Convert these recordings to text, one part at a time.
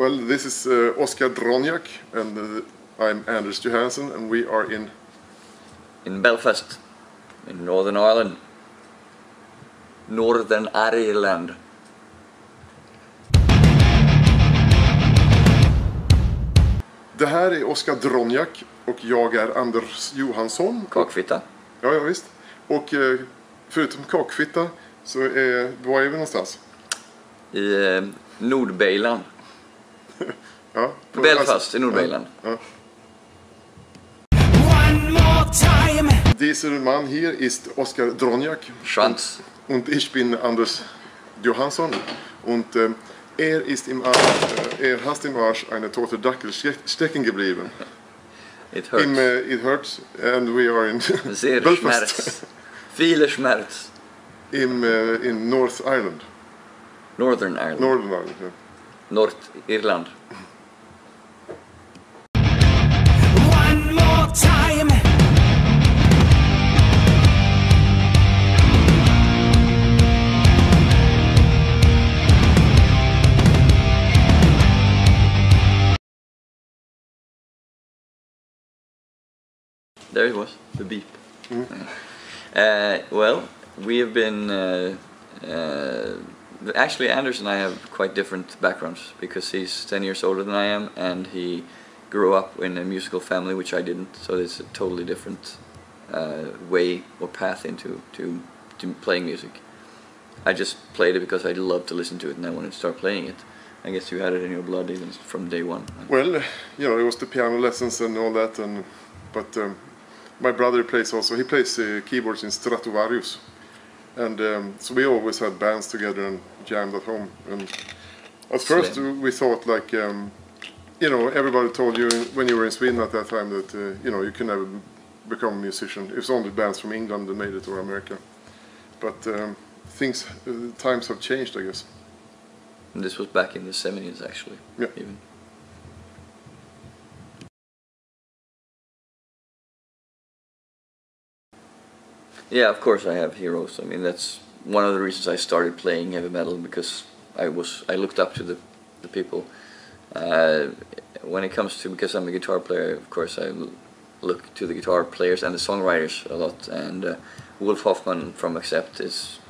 Well, this is Oskar Droniak, and I'm Anders Johansson, and we are in Belfast, in Northern Ireland. Northern Ireland. Det här är Oskar Droniak och jag är Anders Johansson. Kakfitta. Ja, visst. Och förutom kakfitta så var är vi någonstans? I Nordbeiland. Ja, Belfast i Nordbeiland. Ja. Dieser Mann hier ist Oskar Droniak. Schwanz. Und ich bin Anders Johansson. Und ist hast im Arsch eine tote Dackel stecken geblieben. It hurts. It hurts, and we are in Sehr Belfast. Schmerz. Viele Schmerz. In North Ireland. Northern Ireland. Northern Ireland, yeah. Nordirland. One more time. There it was, the beep. Well, we have been actually, Anders and I have quite different backgrounds because he's 10 years older than I am, and he grew up in a musical family, which I didn't. So it's a totally different way or path into playing music. I just played it because I loved to listen to it, and I wanted to start playing it. I guess you had it in your blood even from day one. Well, you know, it was the piano lessons and all that, but my brother plays also. He plays keyboards in Stratovarius, and so we always had bands together and jammed at home. And at first we thought, like, you know, everybody told you when you were in Sweden at that time that you know, you can never become a musician. It was only bands from England that made it, or America. But times have changed, I guess. And this was back in the 70s, actually. Yeah. Even. Yeah, of course I have heroes. I mean, that's one of the reasons I started playing heavy metal, because I looked up to the people. When it comes to, because I'm a guitar player, of course I look to the guitar players and the songwriters a lot, and Wolf Hoffman from Accept is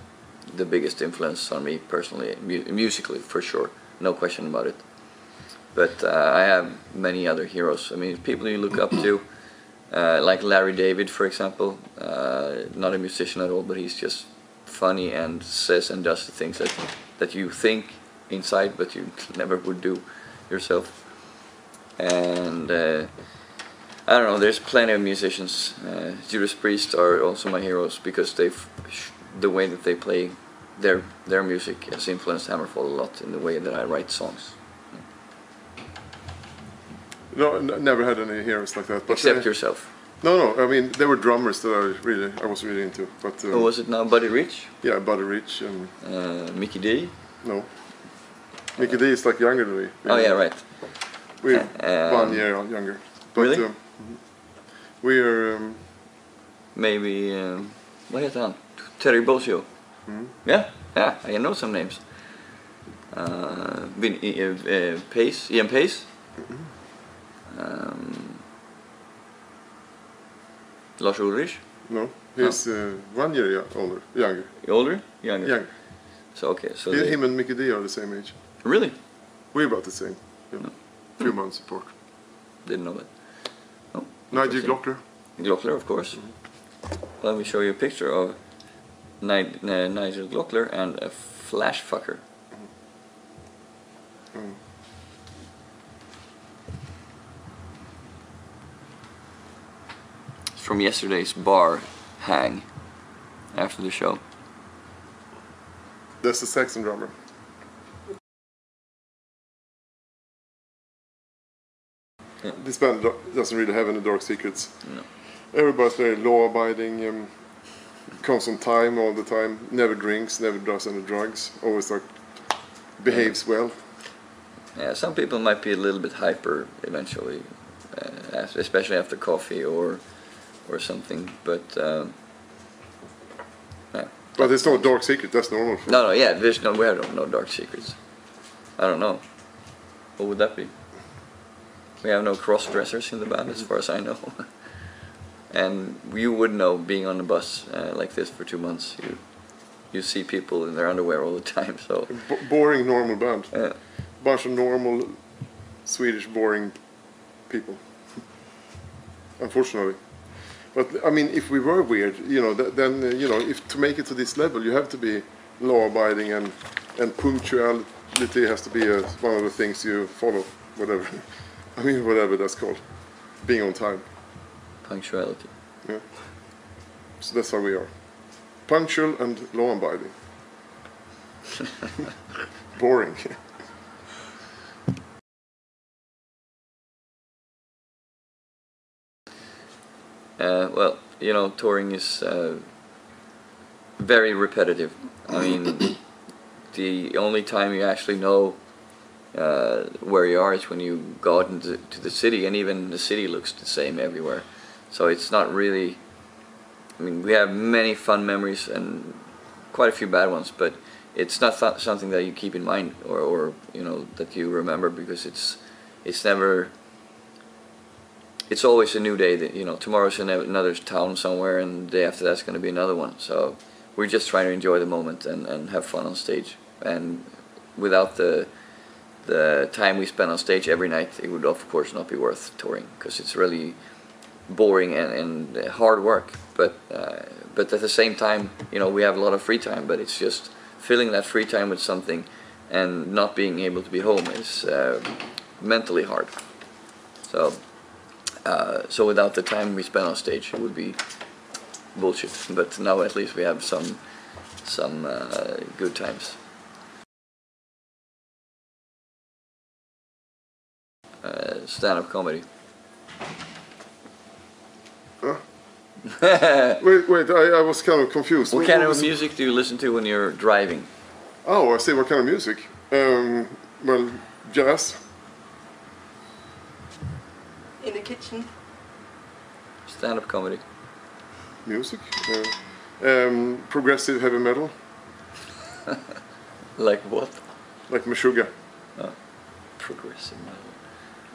the biggest influence on me personally, musically for sure, no question about it. But I have many other heroes. I mean, people you look up to. Like Larry David, for example, not a musician at all, but he's just funny and says and does the things that you think inside, but you never would do yourself. And I don't know, there's plenty of musicians. Judas Priest are also my heroes, because the way that they play their music has influenced Hammerfall a lot in the way that I write songs. No, never had any heroes like that. But except yourself. No. I mean, there were drummers that I was really into. But who was it now? Buddy Rich? Yeah, Buddy Rich and Mickey D. No, Mickey D is like younger than me. Oh yeah, right. We're 1 year younger. But, really? We're maybe what heter han? Terry Bozzio. Yeah, I know some names. Pace, Ian Pace. Lars Ulrich? No, he's 1 year older, younger. Older? Younger. Younger. So okay, so him and Mickey D are the same age. Really? We're about the same. Yeah. No. Few months apart. Didn't know that. Oh, Nigel Glockler. Glockler, of course. Let me show you a picture of Nigel Glockler and a flash fucker. From yesterday's bar hang after the show. That's the Saxon drummer. Yeah. This band doesn't really have any dark secrets. No. Everybody's very law-abiding, comes on time all the time, never drinks, never does any drugs, always like behaves well. Yeah, some people might be a little bit hyper eventually, especially after coffee or something, but yeah. But it's no dark secret, that's normal. No, yeah, we have no dark secrets. I don't know. What would that be? We have no cross-dressers in the band, as far as I know. And you would know, being on the bus like this for 2 months, you see people in their underwear all the time. So boring normal band. Bunch of normal Swedish boring people. Unfortunately. But I mean, if we were weird, you know, then you know, if to make it to this level, you have to be law-abiding, and punctuality has to be one of the things you follow. Whatever, I mean, whatever that's called, being on time. Punctuality. Yeah. So that's how we are. Punctual and law-abiding. Boring. Well, you know, touring is very repetitive. I mean, the only time you actually know where you are is when you go out into the city, and even the city looks the same everywhere. So it's not really, I mean, we have many fun memories and quite a few bad ones, but it's not something that you keep in mind, or you know, that you remember, because it's never, it's always a new day. That, you know, tomorrow's in another town somewhere, and the day after that's going to be another one. So we're just trying to enjoy the moment and have fun on stage. And without the time we spend on stage every night, it would of course not be worth touring, because it's really boring and hard work. But at the same time, you know, we have a lot of free time, but it's just filling that free time with something, and not being able to be home is mentally hard. So without the time we spend on stage, it would be bullshit. But now at least we have some good times. Stand-up comedy. Huh? wait, I was kind of confused. What kind of music do you listen to when you're driving? Oh, I see. What kind of music? Well, jazz. In the kitchen. Stand-up comedy. Music. Progressive heavy metal. Like what? Like Meshuggah. Oh, progressive metal.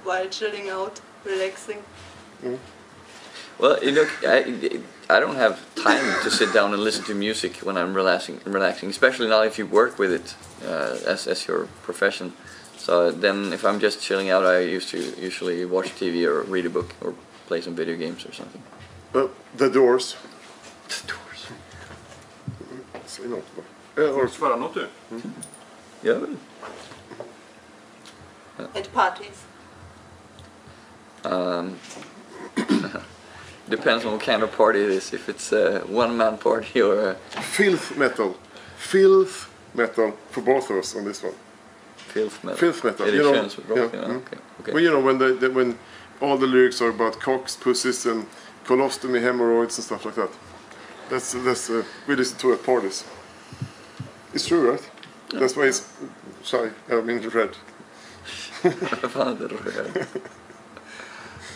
While chilling out, relaxing. Mm. Well, you know, I don't have time to sit down and listen to music when I'm relaxing, especially now if you work with it as your profession. So then if I'm just chilling out, I usually watch TV or read a book or play some video games or something. The Doors. The Doors. Säg något bara. Svara något du. Ja, väl. At parties. Depends on what kind of party it is. If it's a one-man party or a... Filth metal. Filth metal for both of us on this one. Filth metal. Filth metal. It You know, känns bra. yeah, Ja, mm. okay. Well, you know, when all the lyrics are about cocks, pussies, and colostomy, hemorrhoids, and stuff like that. That's we listen to at parties. It's true, right? Yeah. That's why it's shy. I mean, red. Fan, det är röd.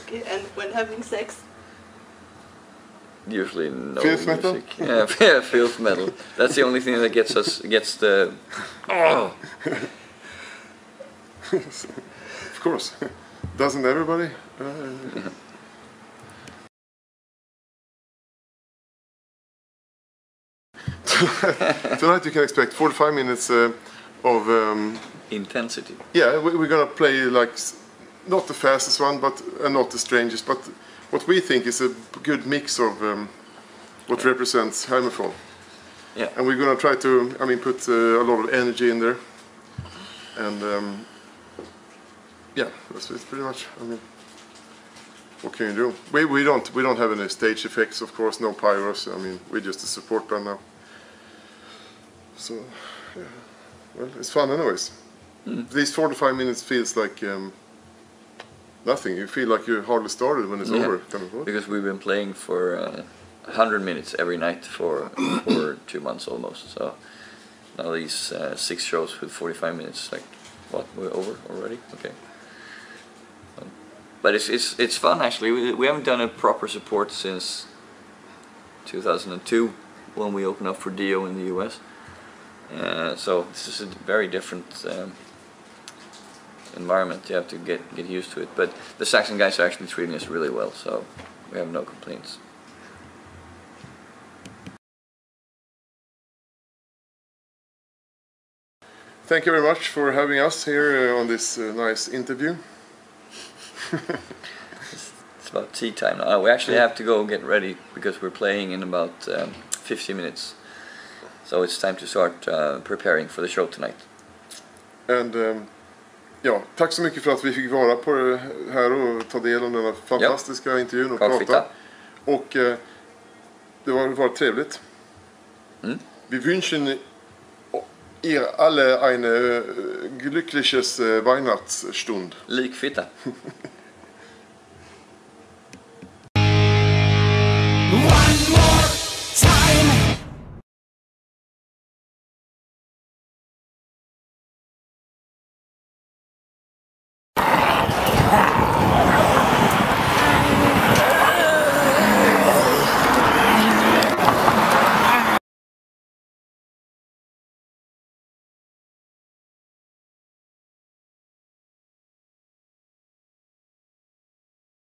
Okay, and when having sex. Usually no Filth metal? music. Yeah, filth metal. That's the only thing that gets the... Oh! Of course. Doesn't everybody? Tonight you can expect 45 minutes of... Intensity. Yeah, we're gonna play like not the fastest one, but not the strangest, but what we think is a good mix of what represents Hammerfall. Yeah. And we're gonna try to, I mean, put a lot of energy in there, and yeah, that's pretty much. I mean, what can you do? We don't have any stage effects, of course, no pyros. I mean, we're just a support band now. So, yeah, well, it's fun anyways. Mm. These 45 minutes feels like nothing. You feel like you hardly started when it's over. Kind of, because we've been playing for 100 minutes every night for 2 months almost. So now these 6 shows with 45 minutes, like what, we're over already? Okay. But it's fun actually. We haven't done a proper support since 2002 when we opened up for Dio in the US. So this is a very different environment. You have to get used to it. But the Saxon guys are actually treating us really well, so we have no complaints. Thank you very much for having us here on this nice interview. It's about tea time now. We actually have to go get ready because we're playing in about 50 minutes. So it's time to start preparing for the show tonight. And ja, tack så mycket för att vi fick vara på det här och ta del av den här fantastiska intervjun och prata. Och det var trevligt. Vi wünschen ihr alle eine glückliches Weihnachtsstund. Likfitta. One more time.